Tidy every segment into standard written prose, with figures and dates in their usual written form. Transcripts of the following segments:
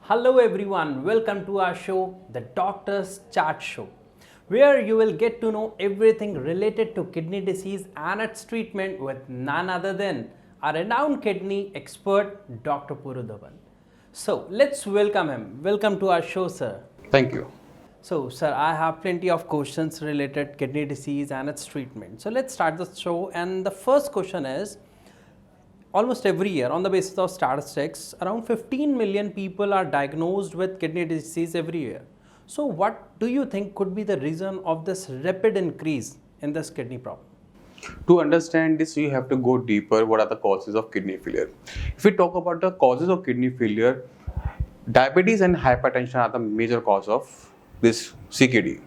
Hello everyone, welcome to our show, The Doctor's Chat Show, where you will get to know everything related to kidney disease and its treatment with none other than our renowned kidney expert, Dr. Puru Dhawan. So let's welcome him. Welcome to our show, sir. Thank you. So, sir, I have plenty of questions related kidney disease and its treatment. So let's start the show. And the first question is, almost every year, on the basis of statistics, around 15 million people are diagnosed with kidney disease every year. So, what do you think could be the reason of this rapid increase in this kidney problem? To understand this, you have to go deeper. What are the causes of kidney failure? If we talk about the causes of kidney failure, diabetes and hypertension are the major cause of this CKD.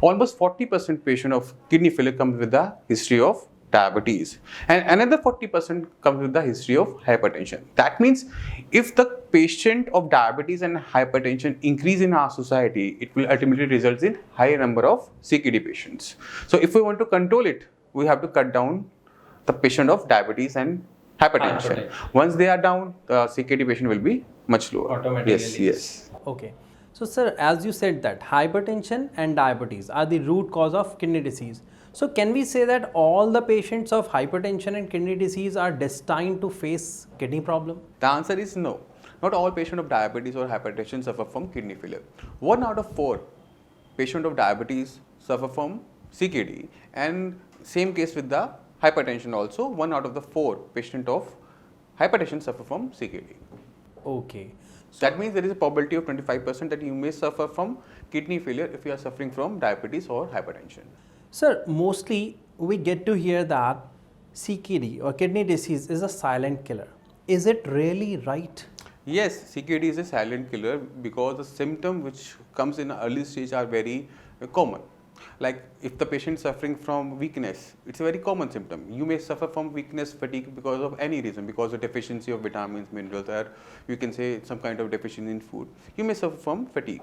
Almost 40% patient of kidney failure comes with a history of diabetes, and another 40% comes with the history of hypertension. That means if the patient of diabetes and hypertension increase in our society, it will ultimately result in higher number of CKD patients. So if we want to control it, we have to cut down the patient of diabetes and hypertension. Once they are down, the CKD patient will be much lower. Automatically. Yes. Okay. So, sir, as you said that hypertension and diabetes are the root cause of kidney disease. So, can we say that all the patients of hypertension and kidney disease are destined to face kidney problem? The answer is no. Not all patients of diabetes or hypertension suffer from kidney failure. 1 out of 4 patients of diabetes suffer from CKD, and same case with the hypertension also. 1 out of the 4 patients of hypertension suffer from CKD. Okay. So that means there is a probability of 25% that you may suffer from kidney failure if you are suffering from diabetes or hypertension. Sir, mostly we get to hear that CKD or kidney disease is a silent killer. Is it really right? Yes, CKD is a silent killer because the symptoms which comes in early stage are very common. Like if the patient is suffering from weakness, it's a very common symptom. You may suffer from weakness, fatigue because of any reason, because of deficiency of vitamins, minerals, or you can say some kind of deficiency in food. You may suffer from fatigue.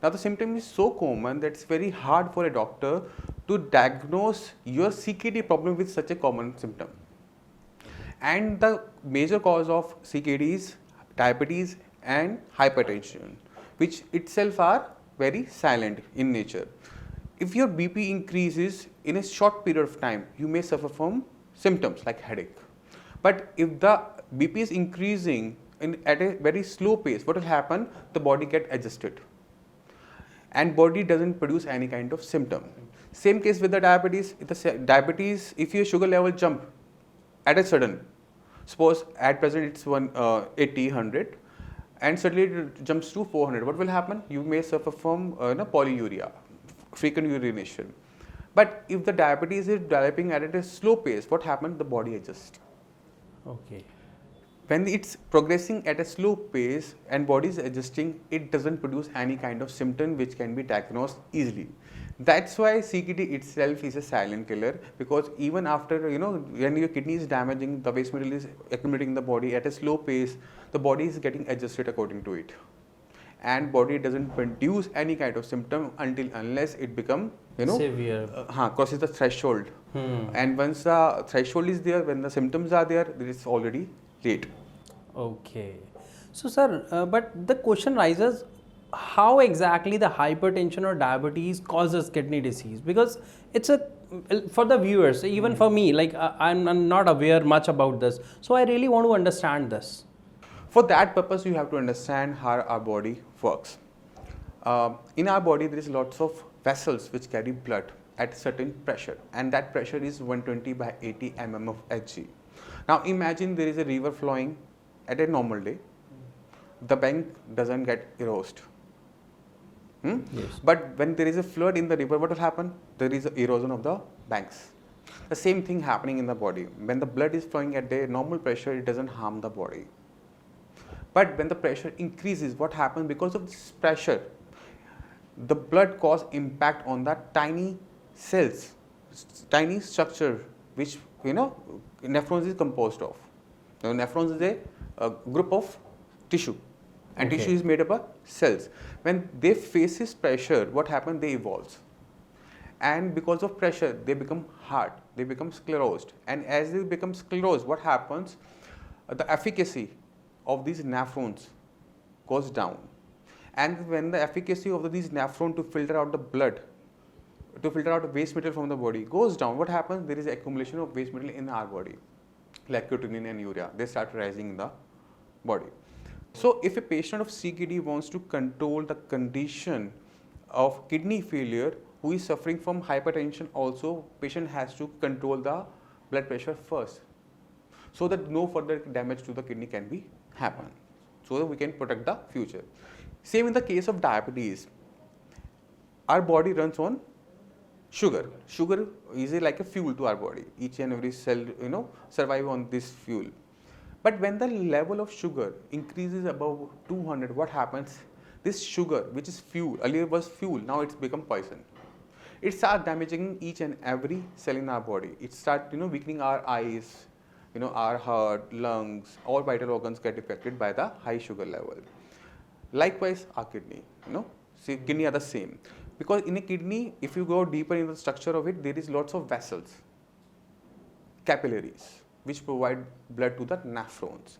Now the symptom is so common that it's very hard for a doctor to diagnose your CKD problem with such a common symptom. And the major cause of CKD is diabetes and hypertension, which itself are very silent in nature. If your BP increases in a short period of time, you may suffer from symptoms like headache. But if the BP is increasing at a very slow pace, what will happen? The body get adjusted, and body doesn't produce any kind of symptom. Same case with the diabetes. If your sugar level jump at a sudden, suppose at present it's 180, 100, and suddenly it jumps to 400. What will happen? You may suffer from polyuria, frequent urination. But if the diabetes is developing at a slow pace, what happens? The body adjusts. Okay. When it's progressing at a slow pace and body is adjusting, it doesn't produce any kind of symptom which can be diagnosed easily. That's why CKD itself is a silent killer, because even after, when your kidney is damaging, the waste material is accumulating in the body at a slow pace, the body is getting adjusted according to it. And body doesn't produce any kind of symptom unless it become severe, crosses the threshold. And once the threshold is there, when the symptoms are there, it is already late. Okay. So, sir, but the question rises, how exactly the hypertension or diabetes causes kidney disease? Because it's for the viewers, even for me, like I'm not aware much about this. So I really want to understand this. For that purpose, you have to understand how our body works. In our body, there is lots of vessels which carry blood at a certain pressure, and that pressure is 120 by 80 mm of Hg. Now imagine there is a river flowing at a normal day. The bank doesn't get eroded. Yes. But when there is a flood in the river, what will happen? There is erosion of the banks. The same thing happening in the body. When the blood is flowing at a normal pressure, it doesn't harm the body. But when the pressure increases, what happens? Because of this pressure, the blood cause impact on the tiny cells, tiny structure which nephrons is composed of. Now, nephrons is a group of tissue, and tissue is made up of cells. When they faces pressure, what happens? They evolve, and because of pressure, they become hard, they become sclerosed, and as they become sclerosed, what happens? The efficacy of these nephrons goes down. And when the efficacy of these nephron to filter out the blood, to filter out waste material from the body goes down, what happens? There is accumulation of waste material in our body, like creatinine and urea. They start rising in the body. So if a patient of CKD wants to control the condition of kidney failure, who is suffering from hypertension also, patient has to control the blood pressure first, so that no further damage to the kidney can be happen, so that we can protect the future. Same in the case of diabetes. Our body runs on sugar. Sugar is like a fuel to our body. Each and every cell, survive on this fuel. But when the level of sugar increases above 200, what happens? This sugar, which is fuel, earlier was fuel, now it's become poison. It starts damaging each and every cell in our body. It starts, weakening our eyes, our heart, lungs, all vital organs get affected by the high sugar level. Likewise, our kidney, see, kidney are the same. Because in a kidney, if you go deeper in the structure of it, there is lots of vessels, capillaries, which provide blood to the nephrons.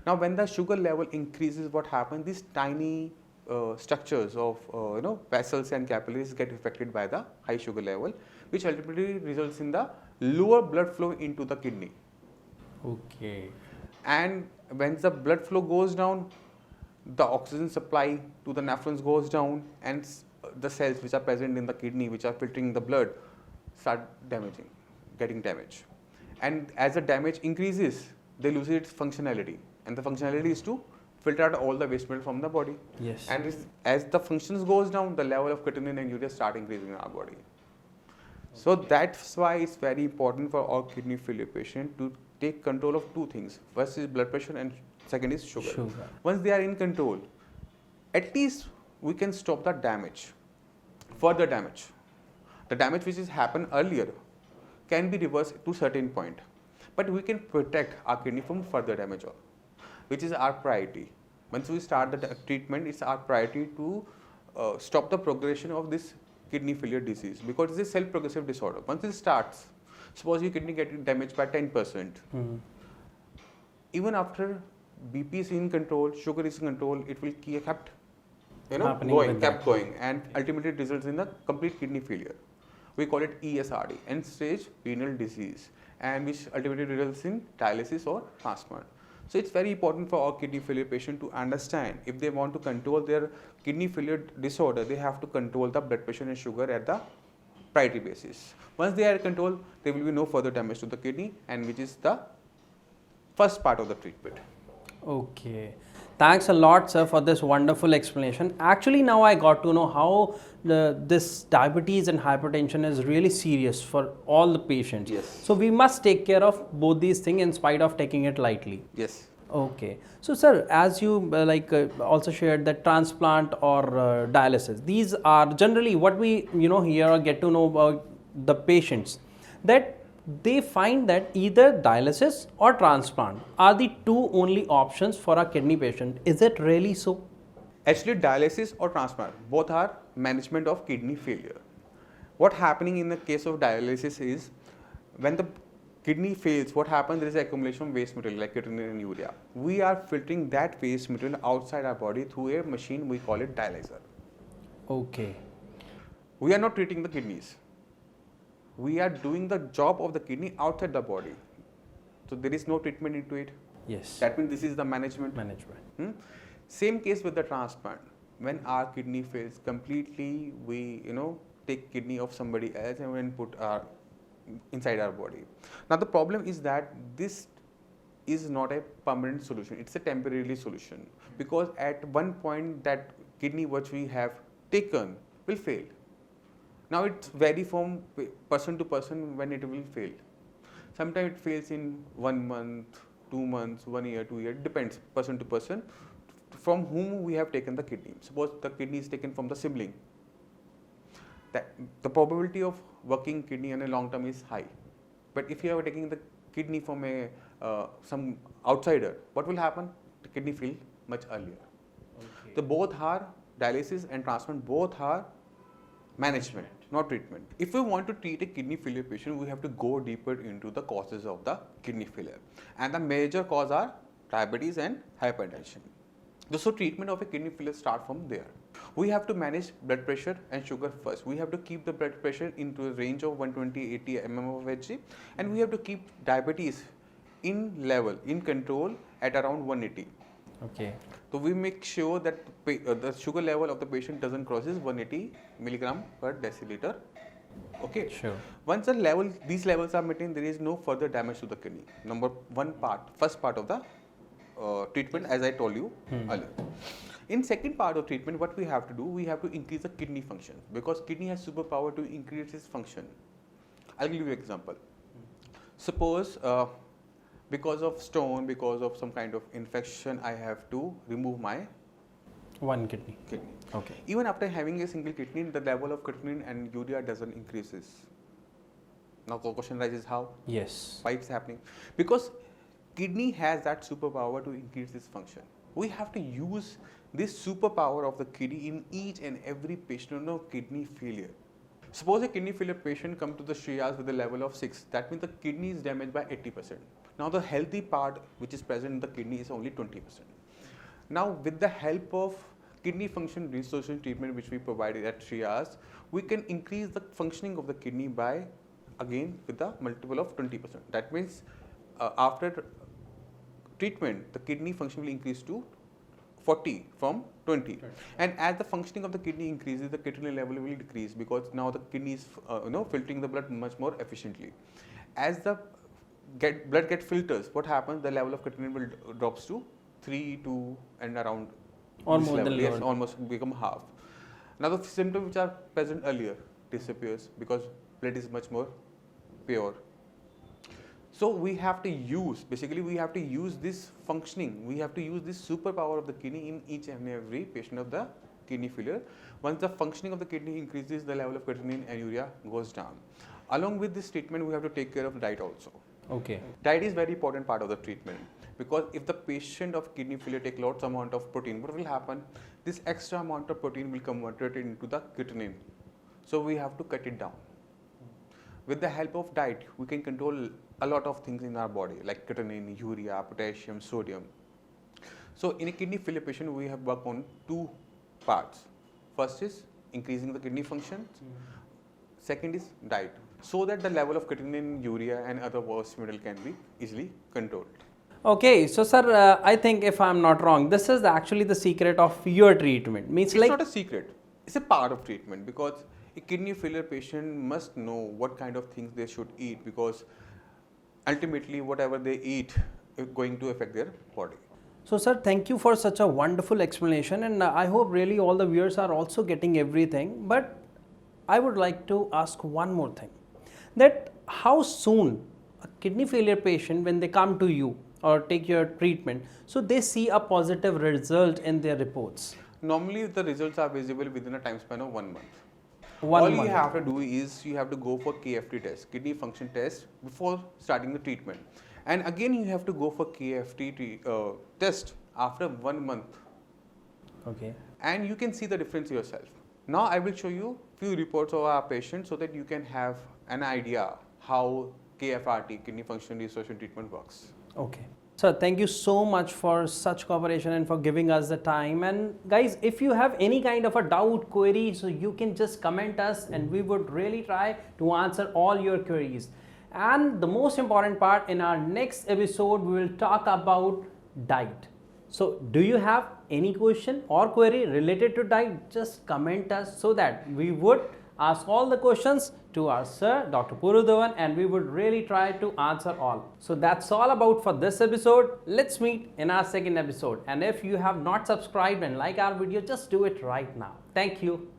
Now, when the sugar level increases, what happens? These tiny structures of vessels and capillaries get affected by the high sugar level, which ultimately results in the lower blood flow into the kidney. Okay. And when the blood flow goes down, the oxygen supply to the nephrons goes down, and the cells which are present in the kidney, which are filtering the blood, start getting damaged. And as the damage increases, they lose its functionality, and the functionality is to filter out all the waste material from the body. Yes. And as the functions goes down, the level of creatinine and urea start increasing in our body. So that's why it's very important for our kidney failure patient to take control of two things. First is blood pressure and second is sugar. Once they are in control, at least we can stop the damage, further damage. The damage which has happened earlier can be reversed to certain point, but we can protect our kidney from further damage, which is our priority. Once we start the treatment, it's our priority to stop the progression of this kidney failure disease, because it's a self-progressive disorder. Once it starts, suppose your kidney gets damaged by 10%, even after BP is in control, sugar is in control, it will keep going, and ultimately it results in the complete kidney failure. We call it ESRD, end-stage renal disease, and which ultimately results in dialysis or transplant. So it's very important for our kidney failure patient to understand, if they want to control their kidney failure disorder, they have to control the blood pressure and sugar at the priority basis. Once they are controlled, there will be no further damage to the kidney, and which is the first part of the treatment. Okay. Thanks a lot, sir, for this wonderful explanation. Actually, now I got to know how this diabetes and hypertension is really serious for all the patients. Yes. So we must take care of both these things in spite of taking it lightly. Yes. Okay. So, sir, as you also shared that transplant or dialysis, these are generally what we here or get to know about the patients, that they find that either dialysis or transplant are the two only options for a kidney patient. Is it really so? Actually, dialysis or transplant, both are management of kidney failure. What happening in the case of dialysis is, when the kidney fails, what happens? There is accumulation of waste material like creatinine and urea. We are filtering that waste material outside our body through a machine, we call it dialyzer. Okay. We are not treating the kidneys. We are doing the job of the kidney outside the body. So there is no treatment into it. Yes. That means this is the management. Same case with the transplant. When our kidney fails completely, we take kidney of somebody else and then put inside our body. Now the problem is that this is not a permanent solution. It's a temporary solution, because at one point that kidney which we have taken will fail. Now it's vary from person to person when it will fail. Sometimes it fails in 1 month, 2 months, 1 year, 2 years. It depends person to person from whom we have taken the kidney. Suppose the kidney is taken from the sibling. The probability of working kidney in a long term is high. But if you are taking the kidney from some outsider, what will happen? The kidney fail much earlier. Okay. So both are dialysis and transplant, both are management, not treatment. If we want to treat a kidney failure patient, we have to go deeper into the causes of the kidney failure. And the major cause are diabetes and hypertension. So treatment of a kidney failure start from there. We have to manage blood pressure and sugar first. We have to keep the blood pressure into a range of 120-80 mm of Hg, and we have to keep diabetes in level, in control at around 180. Okay. So we make sure that the sugar level of the patient doesn't crosses 180 milligram per deciliter. Okay. Sure. Once these levels are maintained, there is no further damage to the kidney. First part of the treatment, as I told you earlier. In second part of treatment, what we have to do, we have to increase the kidney function, because kidney has superpower to increase its function. I'll give you an example. Suppose because of stone, because of some kind of infection, I have to remove my One kidney. kidney. Okay. Even after having a single kidney, the level of creatinine and urea doesn't increases. Now the question rises, how? Yes. Why it's happening? Because kidney has that superpower to increase its function. We have to use this superpower of the kidney in each and every patient of kidney failure. Suppose a kidney failure patient come to the Shriyas with a level of 6. That means the kidney is damaged by 80%. Now the healthy part which is present in the kidney is only 20%. Now with the help of kidney function restoration treatment which we provided at Shriyas, we can increase the functioning of the kidney by, again, with the multiple of 20%. That means after treatment, the kidney function will increase to 40 from 20. And as the functioning of the kidney increases, the creatinine level will decrease, because now the kidney is filtering the blood much more efficiently. As the blood gets filters, what happens? The level of creatinine will drops to 3, 2 and around Or this more level. than Yes, lower. almost become half. Now the symptoms which are present earlier disappears, because blood is much more pure. So we have to use this functioning, we have to use this superpower of the kidney in each and every patient of the kidney failure. Once the functioning of the kidney increases, the level of creatinine and urea goes down. Along with this treatment, we have to take care of diet also. Okay. Diet is very important part of the treatment, because if the patient of kidney failure take lots amount of protein, what will happen? This extra amount of protein will convert it into the creatinine. So we have to cut it down. With the help of diet, we can control a lot of things in our body, like creatinine, urea, potassium, sodium. So in a kidney failure patient, we have worked on two parts. First is increasing the kidney function. Second is diet, so that the level of creatinine, urea and other worst mineral can be easily controlled. Okay, so sir, I think if I'm not wrong, this is actually the secret of your treatment. Means It's like not a secret. It's a part of treatment, because a kidney failure patient must know what kind of things they should eat, because ultimately whatever they eat is going to affect their body. So sir, thank you for such a wonderful explanation, and I hope really all the viewers are also getting everything. But I would like to ask one more thing, that how soon a kidney failure patient, when they come to you or take your treatment, so they see a positive result in their reports? Normally the results are visible within a time span of 1 month. One All month. you have to do is you have to go for KFT test, kidney function test, before starting the treatment. And again you have to go for KFT test after 1 month. Okay. And you can see the difference yourself. Now I will show you few reports of our patients so that you can have an idea how KFRT, kidney function restoration treatment, works. Okay. Sir, thank you so much for such cooperation and for giving us the time. And guys, if you have any kind of a doubt, query, so you can just comment us and we would really try to answer all your queries. And the most important part, in our next episode, we will talk about diet. So do you have any question or query related to diet? Just comment us so that we would ask all the questions to our sir, Dr. Puru Dhawan, and we would really try to answer all. So that's all about for this episode. Let's meet in our second episode. And if you have not subscribed and like our video, just do it right now. Thank you.